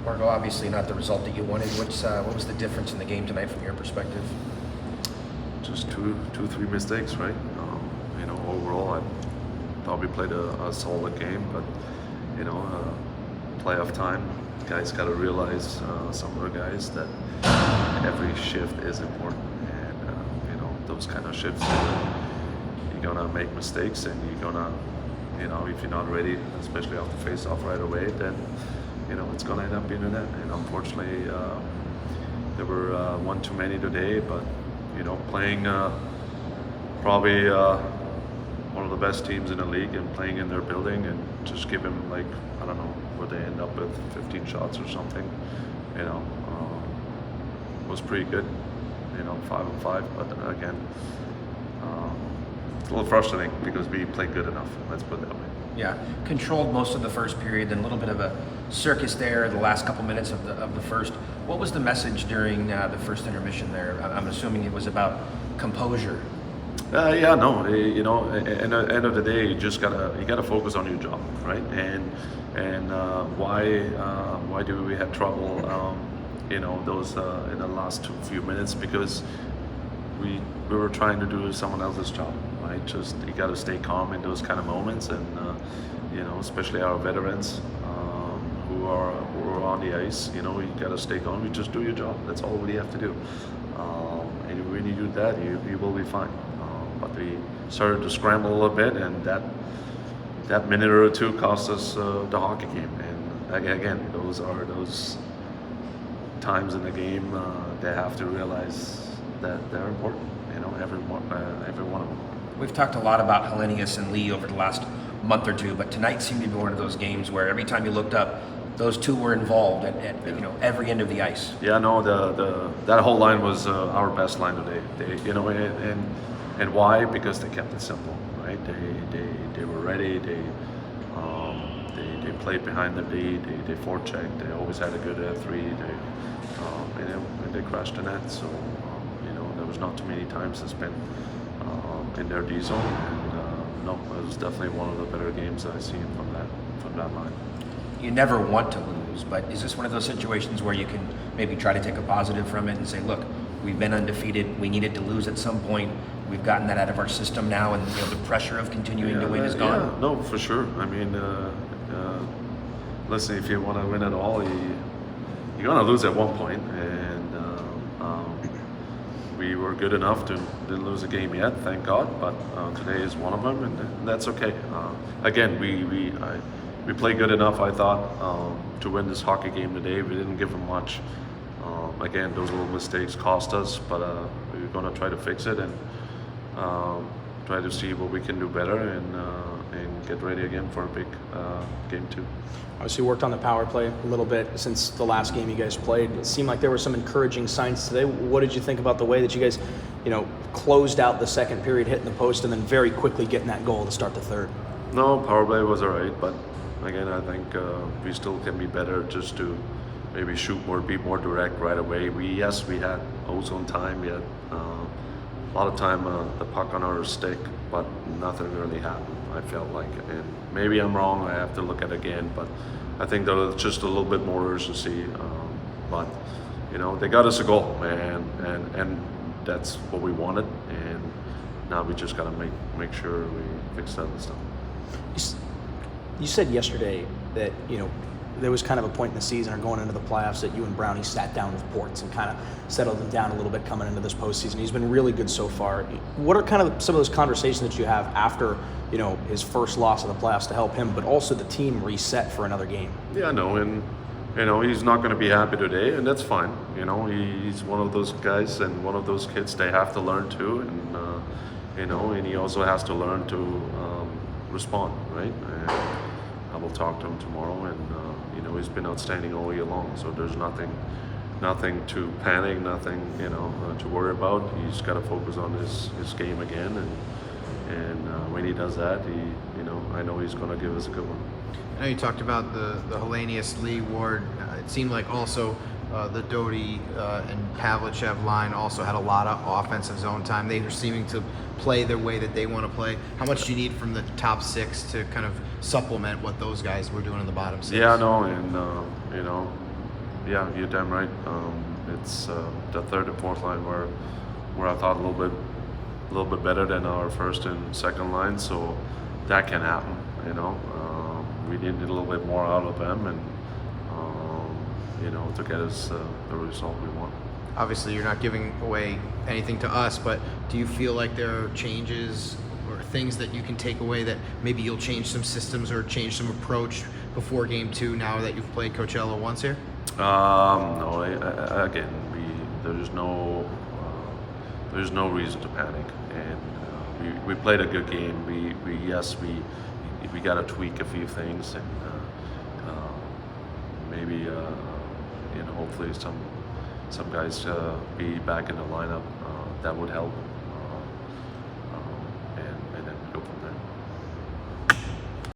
Marco, obviously not the result that you wanted. What was the difference in the game tonight from your perspective? Just three mistakes, right? Overall, I thought we played a solid game, but playoff time, guys got to realize, some of the guys, that every shift is important, and those kind of shifts, you're gonna make mistakes, and you're gonna, if you're not ready, especially off the face-off right away, then it's gonna end up being a net. And unfortunately, there were one too many today, but playing probably one of the best teams in the league and playing in their building, and just give them, like, I don't know what they end up with, 15 shots or something, was pretty good, 5-on-5, but again, it's a little frustrating because we played good enough, let's put it that way. Yeah, controlled most of the first period, then a little bit of a circus there the last couple minutes of the first. What was the message during the first intermission there? I'm assuming it was about composure. Yeah, no, at the end of the day, you gotta focus on your job, right? And why do we have trouble, those in the last few minutes? Because we were trying to do someone else's job, right? Just, you gotta stay calm in those kind of moments, and especially our veterans who are on the ice. You gotta stay calm. You just do your job. That's all we have to do. And when you do that, you will be fine. But we started to scramble a little bit, and that minute or two cost us the hockey game. And again, those are those times in the game they have to realize that they're important. Every one of them. We've talked a lot about Hellenius and Lee over the last month or two, but tonight seemed to be one of those games where every time you looked up, those two were involved at every end of the ice. Yeah, no, that whole line was our best line today. And why? Because they kept it simple, right? They were ready. They played behind the lead. They forechecked. They always had a good three. And they crashed the net. So there was not too many times to spend in their D zone. And no, it was definitely one of the better games I've seen from that line. You never want to lose, but is this one of those situations where you can maybe try to take a positive from it and say, look, we've been undefeated. We needed to lose at some point. We've gotten that out of our system now, and the pressure of continuing to win is gone. Yeah, no, for sure. I mean, listen, if you want to win at all, you're gonna lose at one point, and we were good enough to didn't lose a game yet, thank God. But today is one of them, and that's okay. Again, we played good enough, I thought, to win this hockey game today. We didn't give them much. Again, those little mistakes cost us, but we're going to try to fix it, and try to see what we can do better, and get ready again for a big game 2. Obviously worked on the power play a little bit since the last game you guys played. It seemed like there were some encouraging signs today. What did you think about the way that you guys, closed out the second period, hitting the post, and then very quickly getting that goal to start the third? No, power play was all right, but again, I think we still can be better, just to maybe shoot more, be more direct right away. We had ozone time, we had a lot of time the puck on our stick, but nothing really happened, I felt like. And maybe I'm wrong, I have to look at it again, but I think there was just a little bit more urgency. But they got us a goal, and that's what we wanted. And now we just gotta make sure we fix that stuff. You said yesterday that, there was kind of a point in the season or going into the playoffs that you and Brownie sat down with Ports and kind of settled him down a little bit coming into this postseason. He's been really good so far. What are kind of some of those conversations that you have after, his first loss of the playoffs to help him, but also the team reset for another game? Yeah, no, and he's not going to be happy today, and that's fine. He's one of those guys and one of those kids they have to learn too, and he also has to learn to respond, right? And I will talk to him tomorrow, and he's been outstanding all year long. So there's nothing to panic, nothing to worry about. He's got to focus on his game again, and when he does that, I know he's going to give us a good one. I know you talked about the Hellenius Lee Ward. It seemed like also the Doty and Pavlichev line also had a lot of offensive zone time. They are seeming to play the way that they want to play. How much do you need from the top 6 to kind of supplement what those guys were doing in the bottom 6? Yeah, no, and Yeah, you're damn right. It's the third and fourth line where I thought a little bit better than our first and second line. So that can happen. You know, we needed a little bit more out of them, and you know, to get us the result we want. Obviously, you're not giving away anything to us, but do you feel like there are changes or things that you can take away that maybe you'll change some systems or change some approach before game 2 now that you've played Coachella once here? No. Again, there's no reason to panic, and we played a good game. We got to tweak a few things, and maybe you know, hopefully some guys be back in the lineup. That would help.